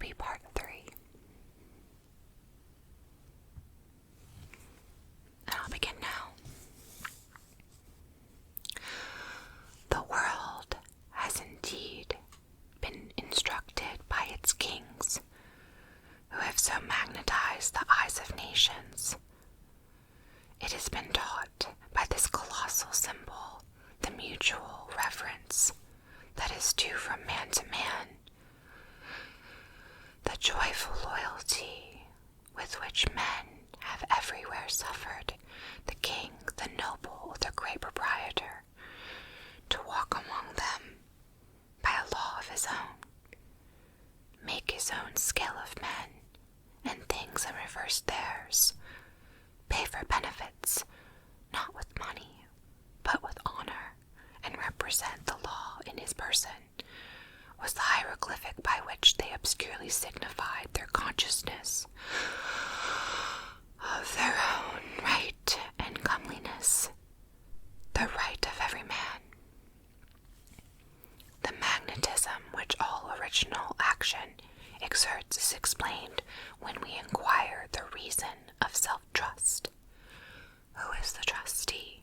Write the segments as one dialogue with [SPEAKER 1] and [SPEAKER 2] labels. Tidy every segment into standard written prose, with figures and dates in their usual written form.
[SPEAKER 1] be part 3. And I'll begin now. The world has indeed been instructed by its kings, who have so magnetized the eyes of nations. It has been taught by this colossal symbol the mutual reverence that is due from man to man, the joyful loyalty with which men have everywhere suffered the king, the noble, or the great proprietor to walk among them by a law of his own, make his own scale of men and things and reverse theirs, pay for benefits, not with money, but with honor, and represent the law in his person, was the hieroglyphic by which they obscurely signified their consciousness of their own right and comeliness, the right of every man. The magnetism which all original action exerts is explained when we inquire the reason of self-trust. Who is the trustee?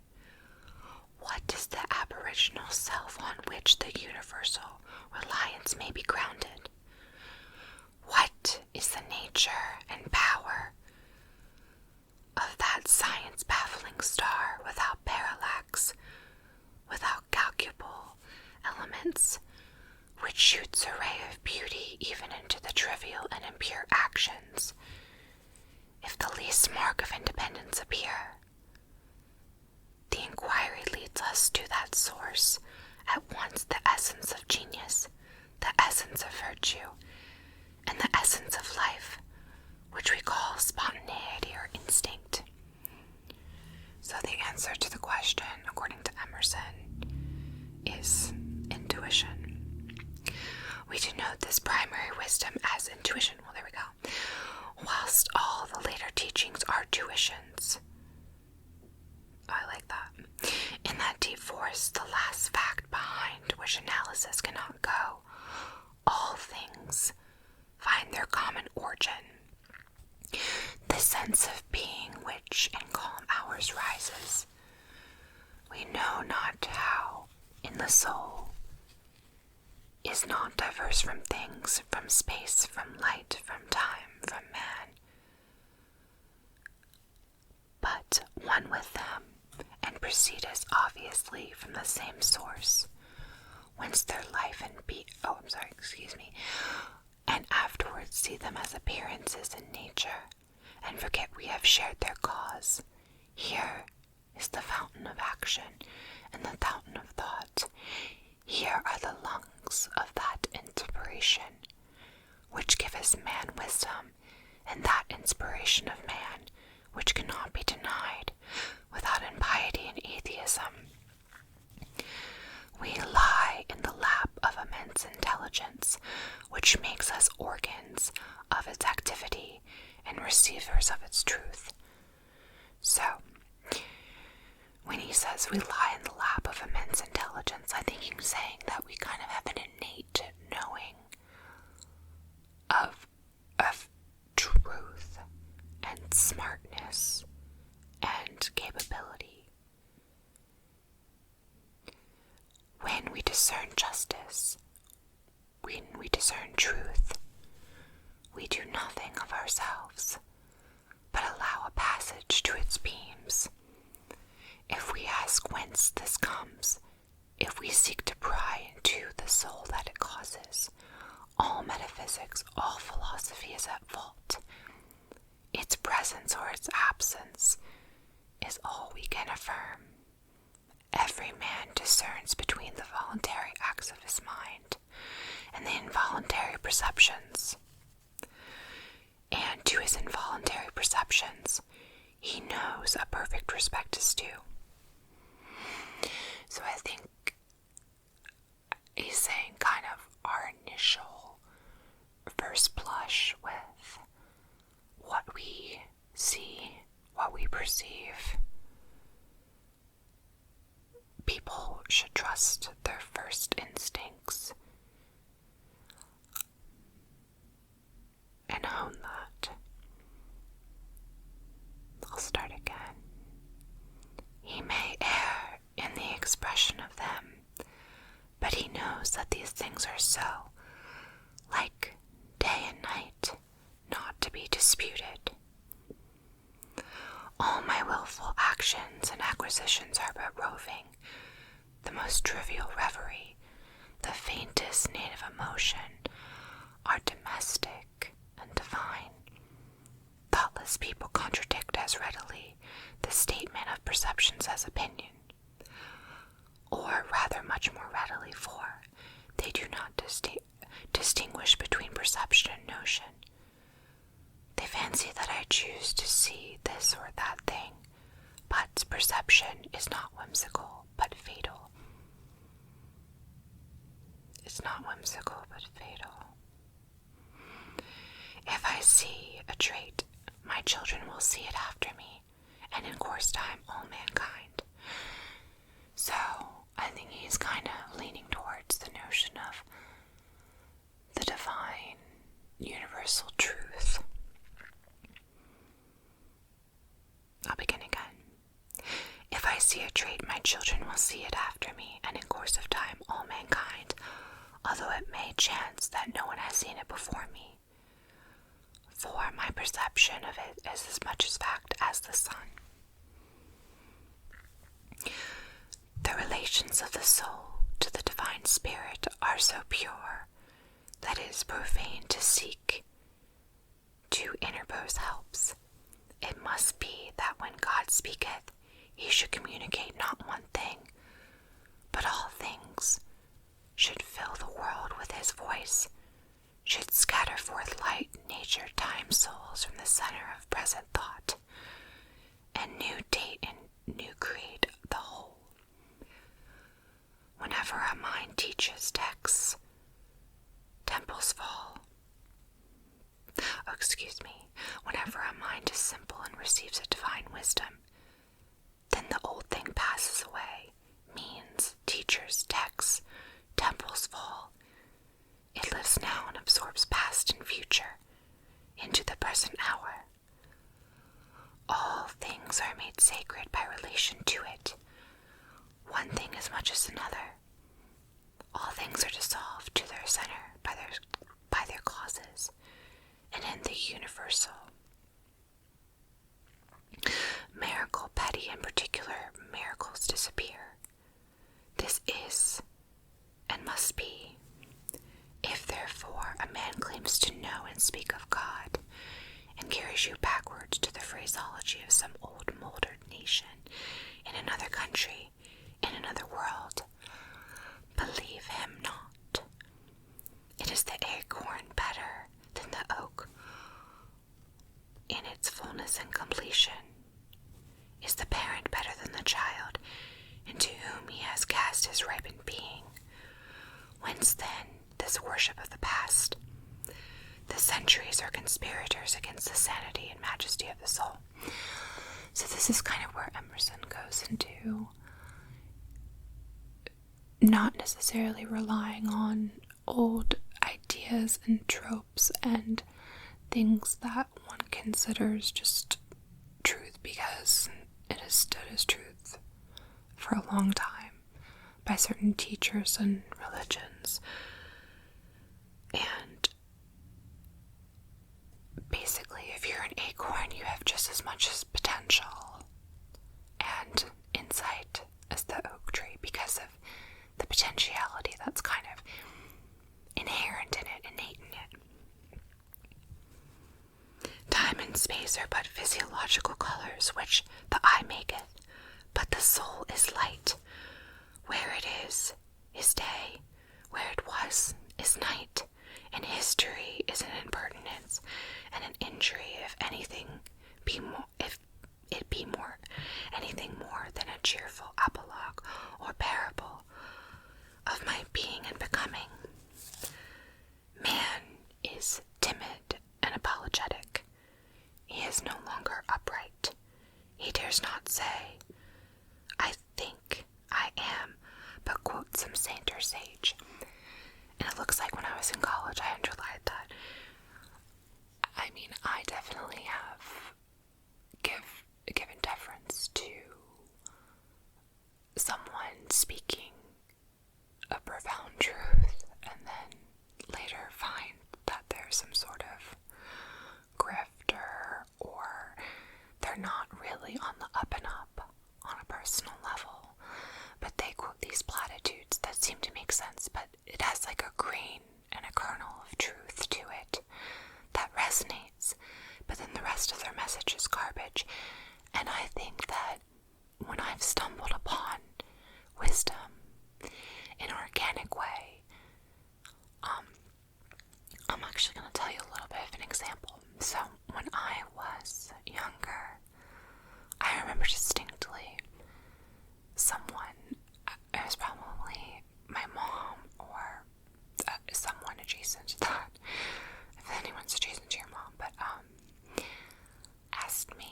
[SPEAKER 1] What is the aboriginal self on which the universal reliance may be grounded? What is the nature and power of that science-baffling star without parallax, without calculable elements, which shoots a ray of beauty even into the trivial and impure actions, if the least mark of independence appear? The inquiry leads us to that source, at once the essence of genius, the essence of virtue, and the essence of life, which we call spontaneity or instinct. So the answer to the question, according to Emerson, is intuition. We denote this primary wisdom as intuition. Well, there we go. Whilst all the later teachings are tuitions. I like that. In that deep forest, the last fact behind which analysis cannot go, all things find their common origin. The sense of being which in calm hours rises, we know not how, in the soul, is not diverse from things, from space, from light, from time, from man, but one with them, and proceed as obviously from the same source, whence their life and and afterwards see them as appearances in nature, and forget we have shared their cause. Here is the fountain of action, and the fountain of thought. Here are the lungs of that inspiration, which giveth man wisdom, and that inspiration of man, which cannot be denied, without impiety and atheism. We lie in the lap of immense intelligence, which makes us organs of its activity and receivers of its truth. So, when he says we lie in the lap of immense intelligence, I think he's saying that we kind of have an innate knowing of truth and smartness and capability. When we discern justice, when we discern truth, we do nothing of ourselves, but allow a passage to its beams. If we ask whence this comes, if we seek to pry into the soul that it causes, all metaphysics, all philosophy is at fault. Its presence or its absence is all we can affirm. Every man discerns between the voluntary acts of his mind and the involuntary perceptions. And to his involuntary perceptions, he knows a perfect respect is due. So I think he's saying kind of our initial first blush with what we see, what we perceive. People should trust their first instincts. disquisitions are but roving, the most trivial reverie, the faintest native emotion, are domestic and divine. Thoughtless people contradict as readily the statement of perceptions as opinion, or rather much more readily, for they do not distinguish between perception and notion. They fancy that I choose to see this or that thing, but perception is not whimsical, but fatal. It's not whimsical, but fatal. If I see a trait, my children will see it after me, and in course time all mankind. So, I think he's kind of leaning towards the notion of the divine, universal truth. I'll begin again. If I see a trait, my children will see it after me, and in course of time all mankind, although it may chance that no one has seen it before me. For my perception of it is as much as fact as the sun. The relations of the soul to the divine spirit are so pure that it is profane to seek to interpose helps. It must be that when God speaketh, he should communicate not one thing, but all things, should fill the world with his voice, should scatter forth light, nature, time, souls from the center of present thought, and new date and new create the whole. Whenever a mind teaches texts, temples fall. Whenever a mind is simple and receives a divine wisdom, then the old thing passes away, means, teachers, texts, temples fall. It lives now and absorbs past and future into the present hour. All things are made sacred by relation to it. One thing as much as another. All things are dissolved to their center by their causes, and in the universal. Miracle, petty and particular miracles disappear. This is and must be. If therefore a man claims to know and speak of God, and carries you backwards to the phraseology of some old moldered nation, in another country, in another world, believe him not. It is the acorn better than the oak in its fullness and completion. Is the parent better than the child, into whom he has cast his ripened being? Whence then this worship of the past? The centuries are conspirators against the sanity and majesty of the soul. So this is kind of where Emerson goes into not necessarily relying on old ideas and tropes and things that one considers just truth because it has stood as truth for a long time by certain teachers and religions. And basically, if you're an acorn, you have just as much as potential and insight as the oak tree because of the potentiality that's kind of inherent in it, innate in it. Time and space are but physiological colors which the eye maketh, but the soul is light. Where it is day. Where it was is night. And history is an impertinence and an injury if anything be more, if it be more anything more than a cheerful apologue or parable of my being and becoming. Man is timid and apologetic. He is no longer upright. He dares not say, I think I am, but quote some saint or sage. And it looks like when I was in college, I underlined that. I mean, I definitely have given deference to someone speaking a profound truth and then later find that there's some sort of grifter or they're not really on the up and up on a personal rest of their message is garbage. And I think that when I've stumbled upon wisdom in an organic way, I'm actually going to tell you a little bit of an example. So when I was younger, I remember distinctly someone, it was probably my mom or someone adjacent to that, if anyone's adjacent to your mom, but asked me,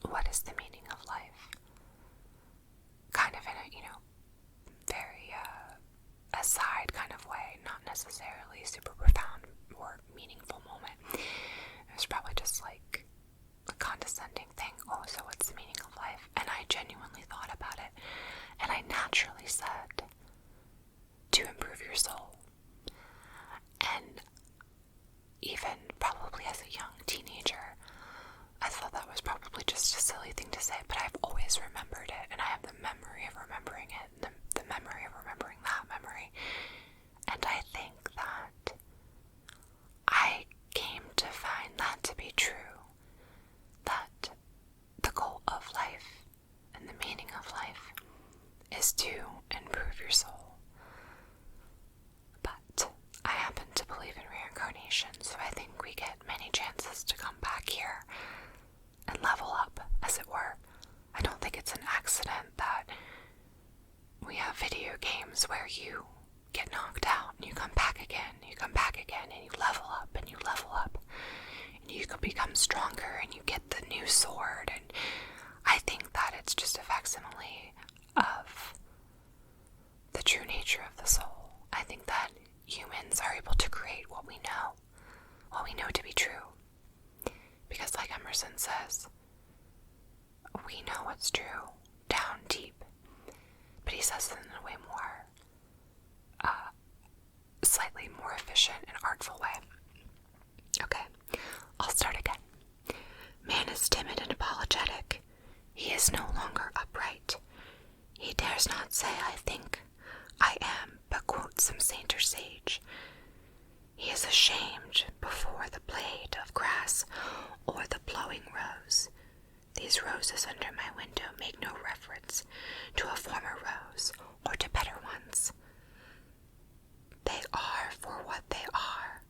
[SPEAKER 1] what is the meaning of life? Kind of in a, very aside kind of way, not necessarily super profound or meaningful moment. It was probably just like a condescending thing. Oh, so what's the meaning of life? And I genuinely thought about it, and I naturally said, to improve your soul. And even probably as a young teenager, I thought that was probably just a silly thing to say, but I've always remembered it, and I have the memory of remembering it, the memory of remembering that memory. And I think that I came to find that to be true, that the goal of life and the meaning of life is to improve your soul. But I happen to believe in reincarnation, so I think we get many chances to come back here and level up, as it were. I don't think it's an accident that we have video games where you get knocked out and you come back again, and you level up and you level up, and you could become stronger and you get the new sword. And I think that it's just a facsimile of the true nature of the soul. I think that humans are able to create what we know to be true. Because like Emerson says, we know what's true down deep. But he says it in a way more, slightly more efficient and artful way. Okay, I'll start again. Man is timid and apologetic. He is no longer upright. He dares not say, I think, I am, but quote some saint or sage. He is ashamed before the blade of grass or the blowing rose. These roses under my window make no reference to a former rose or to better ones. They are for what they are.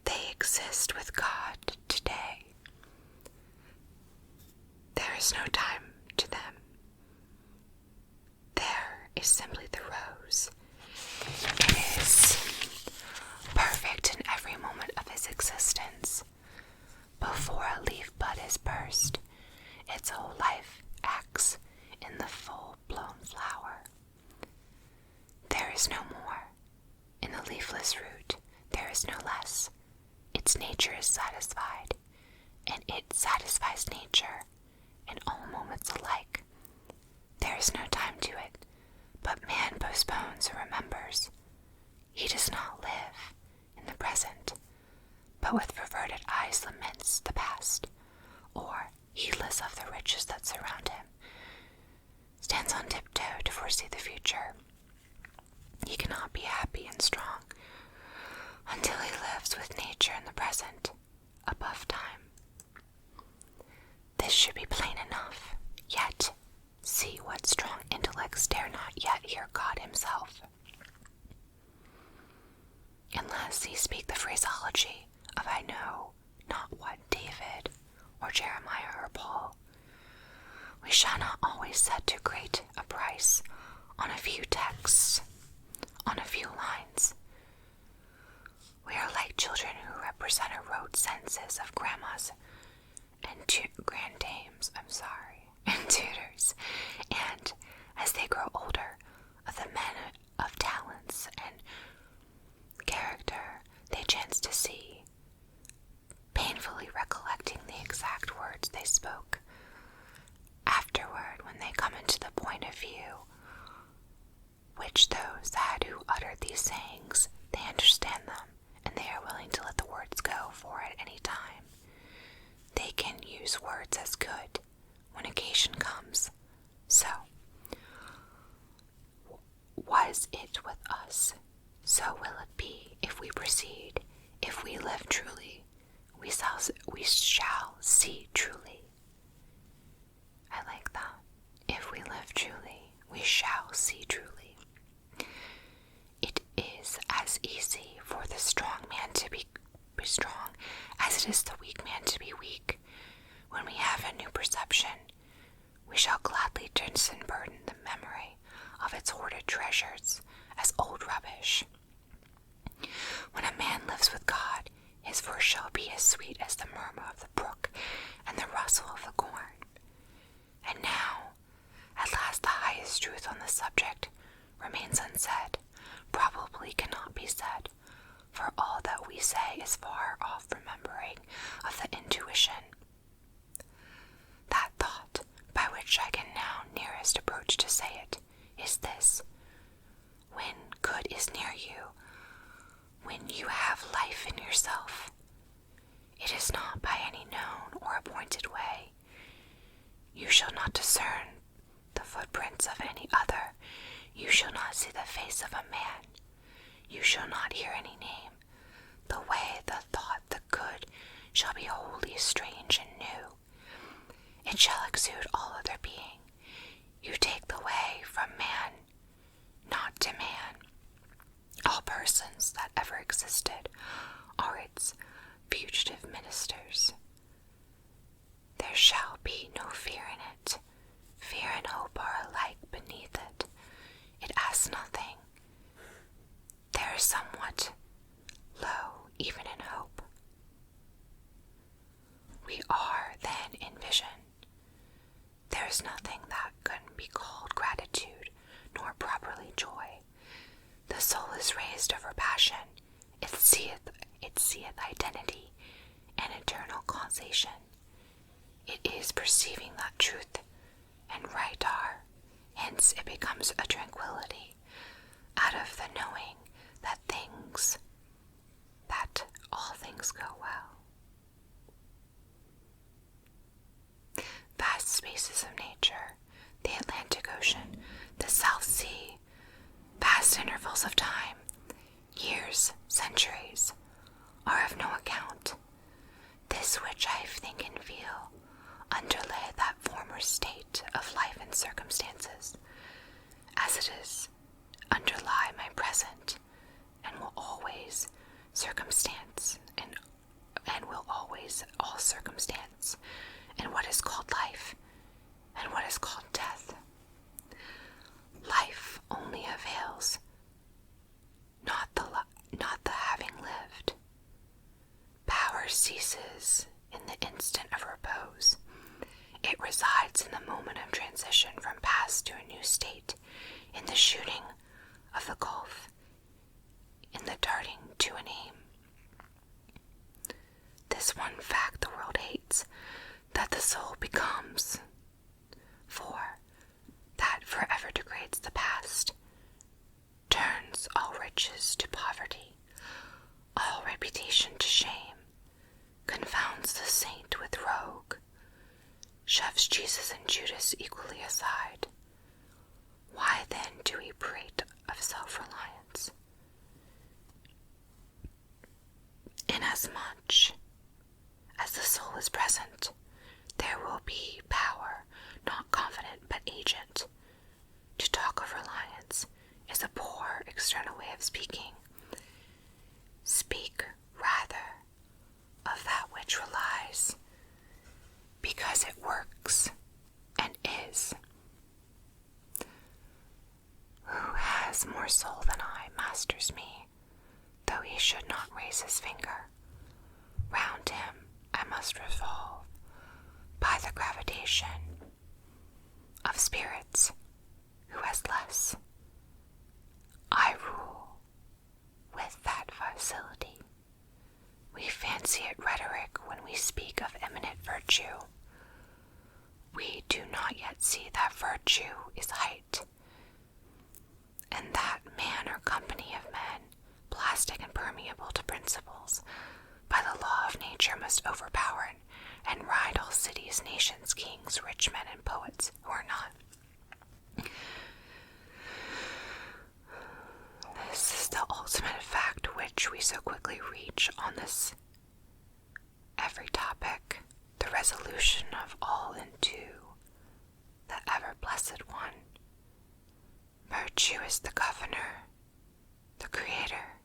[SPEAKER 1] They exist with God today. There is no time to them. There is simply the rose. It is perfect in every moment of its existence. Before a leaf bud is burst, its whole life acts in the full-blown flower. There is no more. In the leafless root, there is no less. Its nature is satisfied, and it satisfies nature in all moments alike. There is no time to it, but man postpones or remembers. He does not live in the present, but with perverted eyes laments the past, or, heedless of the riches that surround him, stands on tiptoe to foresee the future. He cannot be happy and strong until he lives with nature in the present, above time. This should be plain enough, yet see what strong intellects dare not yet hear God himself, unless he speak the phraseology of I know not what David or Jeremiah or Paul. We shall not always set too great a price on a few texts, on a few lines. We are like children who represent a rote senses of grandmas and granddames, and tutors, and as they grow older, of the men of talents and character they chance to see, painfully recollecting the exact words they spoke. Afterward, when they come into the point of view which those had who uttered these sayings, they understand them, and they are willing to let the words go, for at any time they can use words as good when occasion comes. So was it with us, so will it be if we proceed. If we live truly, we shall we shall see truly. I like that. If we live truly, we shall see truly. It is as easy for the strong man to be strong as it is the weak man to be weak. When we have a new perception, we shall gladly disenburden the memory of its hoarded treasures as old rubbish. When a man lives with God, his verse shall be as sweet as the murmur of the brook and the rustle of the corn. And now, at last, the highest truth on the subject remains unsaid, probably cannot be said, for all that we say is far off remembering of the intuition. That thought, by which I can now nearest approach to say it, is this: when good is near you, when you have life in yourself, it is not by any known or appointed way. You shall not discern the footprints of any other. You shall not see the face of a man. You shall not hear any name. The way, the thought, the good shall be wholly strange and new. It shall exude all other being. You take the way from man, not to man. All persons that ever existed are its fugitive ministers. There shall be no fear in it. Fear and hope are alike beneath it. It asks nothing. There is somewhat low even in hope. We are then in vision. There is nothing that can be called gratitude, nor properly joy. The soul is raised over passion. It seeth identity and eternal causation. It is perceiving that truth and right are. Hence it becomes a tranquility out of the knowing that all things go well. Vast spaces of nature, the Atlantic Ocean, the South Sea, vast intervals of time, years, centuries, are of no account. This which I think and feel underlay that former state of life and circumstances, as it is underlie my present, and will always circumstance, and will always all circumstance, and what is called life, and what is called death. Life only avails, not the having lived. Power ceases in the instant of repose. It resides in the moment of transition from past to a new state, in the shooting of the gulf, in the darting to an aim. This one fact the world hates, that the soul becomes, for that forever degrades the past, turns all riches to poverty, all reputation to shame, confounds the saint with rogue, shoves Jesus and Judas equally aside. Why then do we prate of self-reliance? Inasmuch as the soul is present, there will be power, not confident but agent. To talk of reliance is a poor external way of speaking. Speak rather of that which relies, because it works and is. Who has more soul than I masters me, though he should not raise his finger. Round him I must revolve by the gravitation of spirits. Who has less? I rule with that facility. We fancy it rhetoric when we speak of eminent virtue. We do not yet see that virtue is height, and that man or company of men, plastic and permeable to principles, by the law of nature must overpower and ride all cities, nations, kings, rich men, and poets who are not. This is the ultimate fact which we so quickly reach on this every topic. ocean of all into the ever-blessed one. Virtue is the governor, the creator,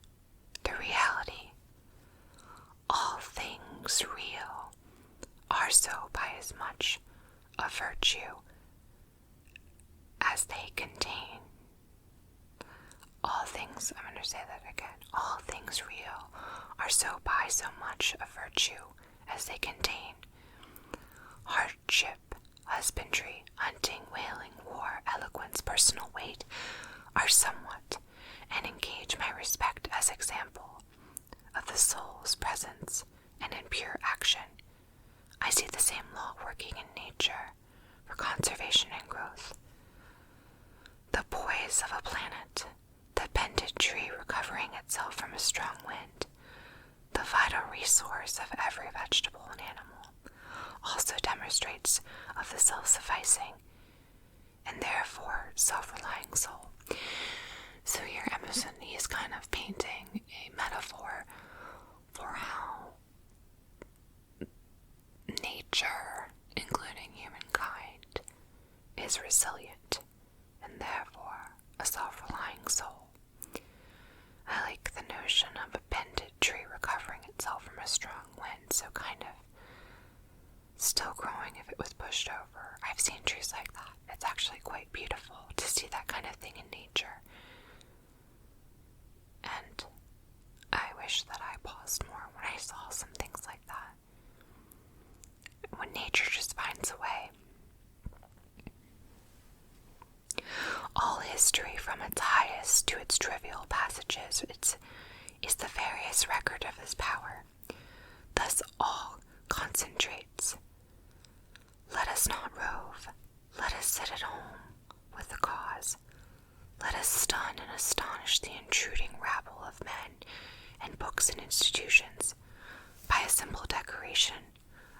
[SPEAKER 1] the reality. All things real are so by as much of virtue as they contain. All things, I'm going to say that again, all things real are so by so much of virtue as they contain. Hardship, husbandry, hunting, whaling, war, eloquence, personal weight are somewhat, and engage my respect as example of the soul's presence and in pure action. I see the same law working in nature for conservation and growth. The poise of a planet, the bended tree recovering itself from a strong wind, the vital resource of every vegetable and animal, also demonstrates of the self-sufficing and therefore self-relying soul. So here Emerson, he is kind of painting a metaphor for how nature, including humankind, is resilient and therefore a self-relying soul. I like the notion of a bended tree recovering itself from a strong wind, so kind of still growing if it was pushed over. I've seen trees like that. It's actually quite beautiful to see that kind of thing in nature. And I wish that I paused more when I saw some things like that. When nature just finds a way. All history, from its highest to its trivial passages, is the various record of his power. Thus all concentrates. Let us not rove. Let us sit at home with the cause. Let us stun and astonish the intruding rabble of men and books and institutions by a simple decoration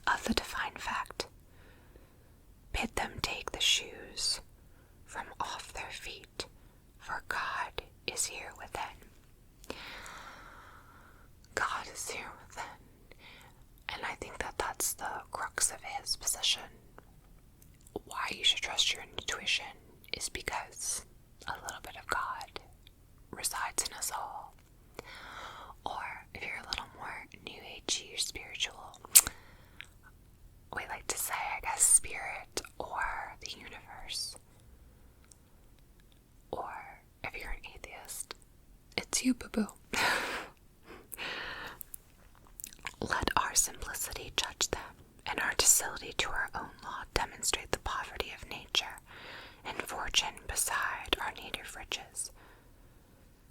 [SPEAKER 1] of the divine fact. Bid them take the shoes from off their feet, for God is here within. God is here within. And I think that that's the crux of his position. Why you should trust your intuition is because a little bit of God resides in us all. Or if you're a little more new agey or spiritual, we like to say, I guess, spirit or the universe. Or if you're an atheist, it's you, boo-boo. Let our simplicity judge them, and our docility to our own law demonstrate the poverty of nature and fortune beside our native riches.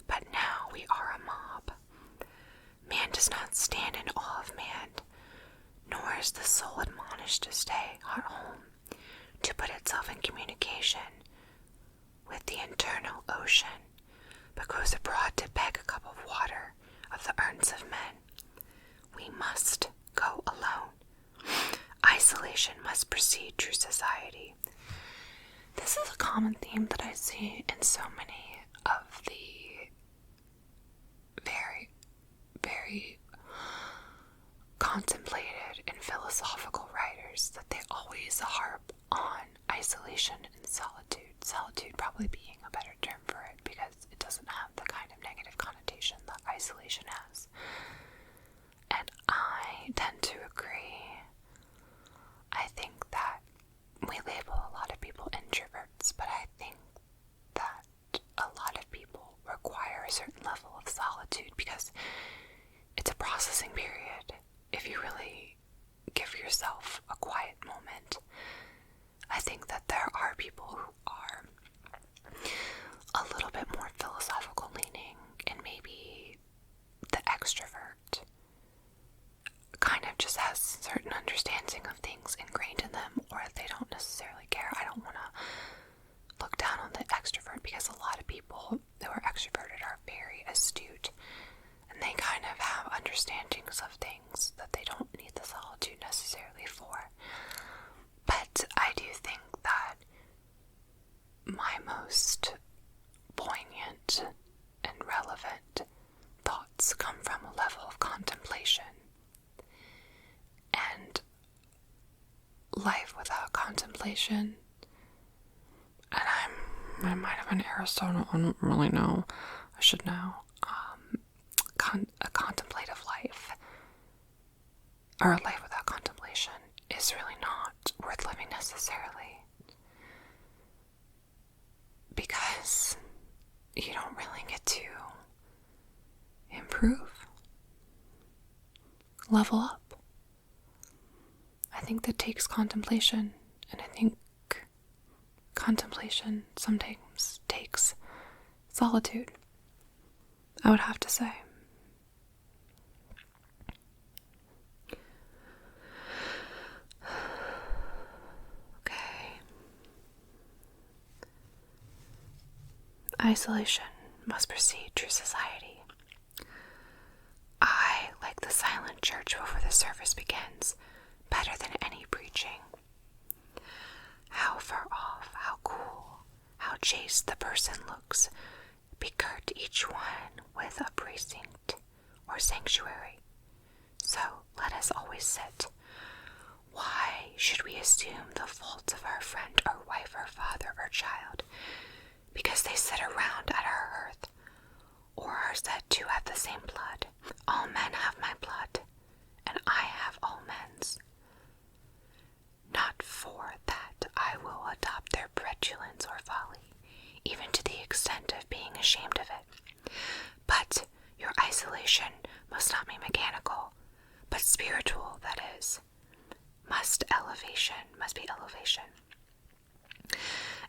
[SPEAKER 1] But now we are a mob. Man does not stand in awe of man, nor is the soul admonished to stay at home, to put itself in communication with the internal ocean, but goes abroad to beg a cup of water of the urns of men. We must go alone. Isolation must precede true society. This is a common theme that I see in so many of the very, very contemplated and philosophical writers, that they always harp on isolation and solitude. Solitude probably being a better term for it, because it doesn't have the kind of negative connotation that isolation has. And I tend to agree. I think that we label a lot of people introverts, but I think that a lot of people require a certain level of solitude because it's a processing period. If you really give yourself a quiet moment, I think that there are people who are a little bit more philosophical leaning, and maybe the extrovert kind of just has certain understanding of things ingrained in them, or they don't necessarily care. I don't want to look down on the extrovert, because a lot of people who are extroverted are very astute, and they kind of have understandings of things that they don't need the solitude necessarily for. But I do think that my most poignant and relevant thoughts come from a level of contemplation and
[SPEAKER 2] contemplation. And I might have been Aristotle, I don't really know. I should know. A contemplative life, or a life without contemplation, is really not worth living necessarily. Because you don't really get to improve, level up. I think that takes contemplation, and I think contemplation sometimes takes solitude, I would have to say. Okay. Isolation must precede true society. I, like the silent church before the service begins, better than any preaching. How far off, how cool, how chaste the person looks, begirt each one with a precinct or sanctuary. So let us always sit. Why should we assume the faults of our friend or wife or father or child, because they sit around at our hearth, or are said to have the same blood? All men have my blood, and I have all men's. Not for that I will adopt their petulance or folly, even to the extent of being ashamed of it. But your isolation must not be mechanical, but spiritual, that is. Must be elevation.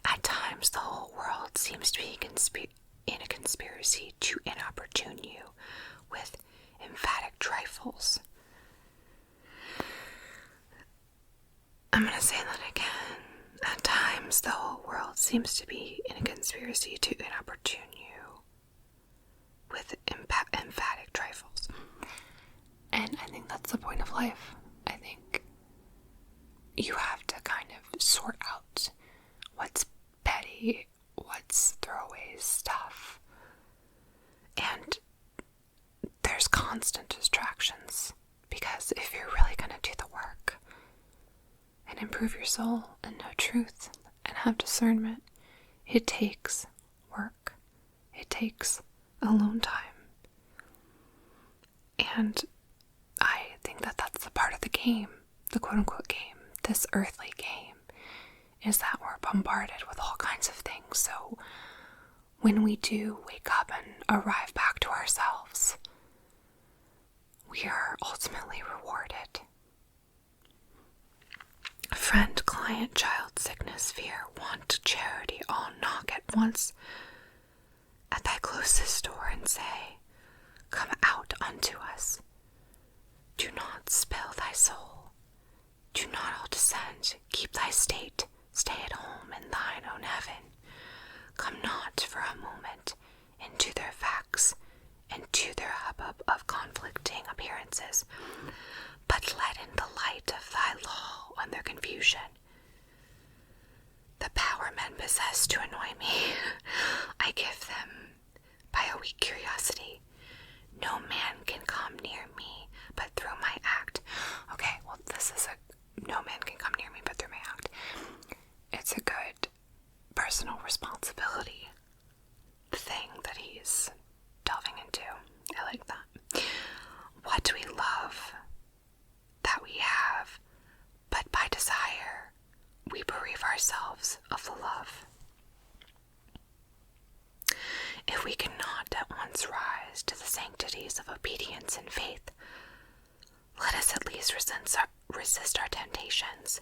[SPEAKER 2] At times the whole world seems to be in a conspiracy to inopportune you with emphatic trifles. I'm going to say that again. At times the whole world seems to be in a conspiracy to inopportune you with emphatic trifles. And I think that's the point of life. I think you have to kind of sort out what's petty, what's throwaway stuff. And there's constant distractions, because if you're really going to do the work and improve your soul and know truth and have discernment, it takes work. It takes alone time. And I think that that's the part of the game, the quote-unquote game, this earthly game, is that we're bombarded with all kinds of things. So when we do wake up and arrive back to ourselves, we are ultimately rewarded. Friend, client, child, sickness, fear, want, charity, all knock at once at thy closest door and say, come out unto us. Do not spill thy soul. Do not all descend. Keep thy state. Stay at home in thine own heaven. Come not for a moment into their facts, into their hubbub of conflicting appearances, but let in the light of thy law on their confusion. The power men possess to annoy me, I give them by a weak curiosity. No man can come near me but through my act. Okay, well, this is no man can come near me but through my act. It's a good personal responsibility thing that he's delving into. I like that. What do we love that we have, but by desire we bereave ourselves of the love? If we cannot at once rise to the sanctities of obedience and faith, let us at least resist our temptations.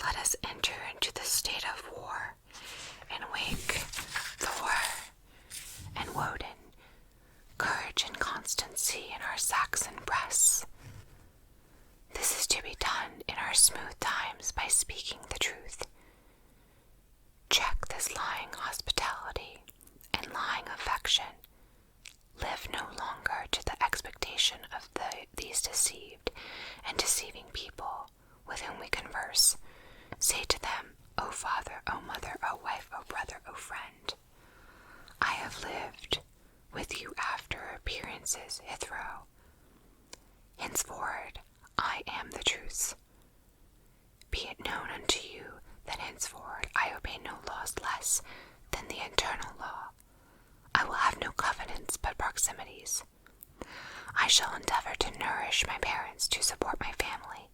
[SPEAKER 2] Let us enter into the state of war and wake Thor and Woden, courage and constancy in our Saxon breasts. This is to be done in our smooth times by speaking the truth. Check this lying hospitality and lying affection. Live no longer to the expectation of these deceived and deceiving people with whom we converse. Say to them, O father, O mother, O wife, O brother, O friend, I have lived with you after appearances hitherto. Henceforward I am the truth. Be it known unto you henceforward I obey no laws less than the eternal law. I will have no covenants but proximities. I shall endeavor to nourish my parents, to support my family,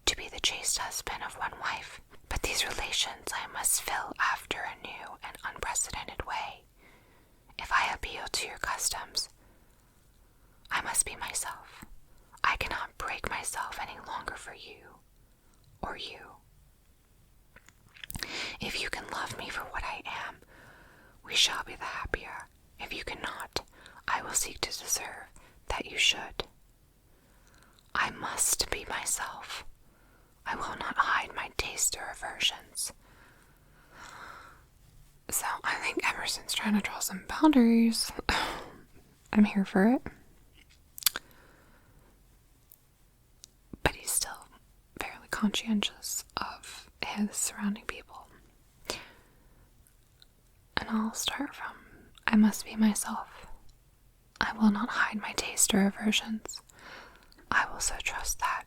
[SPEAKER 2] to be the chaste husband of one wife. But these relations I must fill after a new and unprecedented way. If I appeal to your customs, I must be myself. I cannot break myself any longer for you or you. If you can love me for what I am, we shall be the happier. If you cannot, I will seek to deserve that you should. I must be myself. I will not hide my tastes or aversions. So I think Emerson's trying to draw some boundaries. I'm here for it. But he's still fairly conscientious of his surrounding people. And I'll start from, I must be myself. I will not hide my taste or aversions. I will so trust that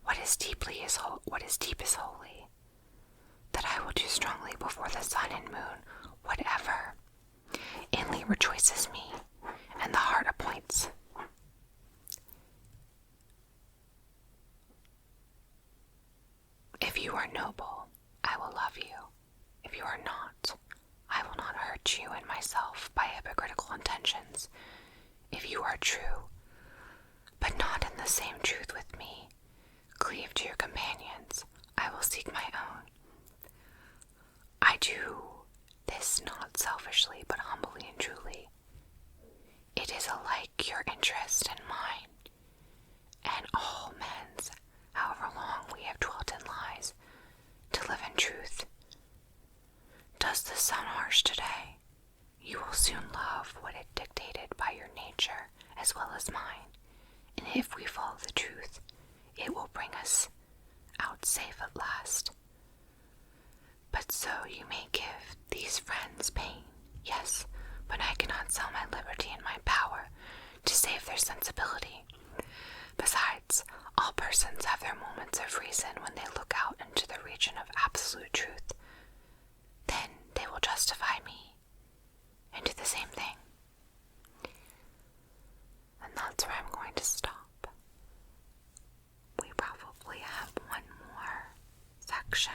[SPEAKER 2] what is deep is holy, that I will do strongly before the sun and moon whatever inly rejoices me, and the heart appoints. If you are noble, I will love you. If you are not, I will not hurt you and myself by hypocritical intentions. If you are true, but not in the same truth with me, cleave to your companions. I will seek my own. I do this not selfishly, but humbly and truly. It is alike your interest and mine, and all men's, however long we have dwelt in lies, to live in truth. Does this sound harsh today? You will soon love what it dictated by your nature as well as mine, and if we follow the truth, it will bring us out safe at last. But so you may give these friends pain, yes, but I cannot sell my liberty and my power to save their sensibility. Besides, all persons have their moments of reason when they look out into the region of absolute truth. Then they will justify me and do the same thing. And that's where I'm going to stop. We probably have one more section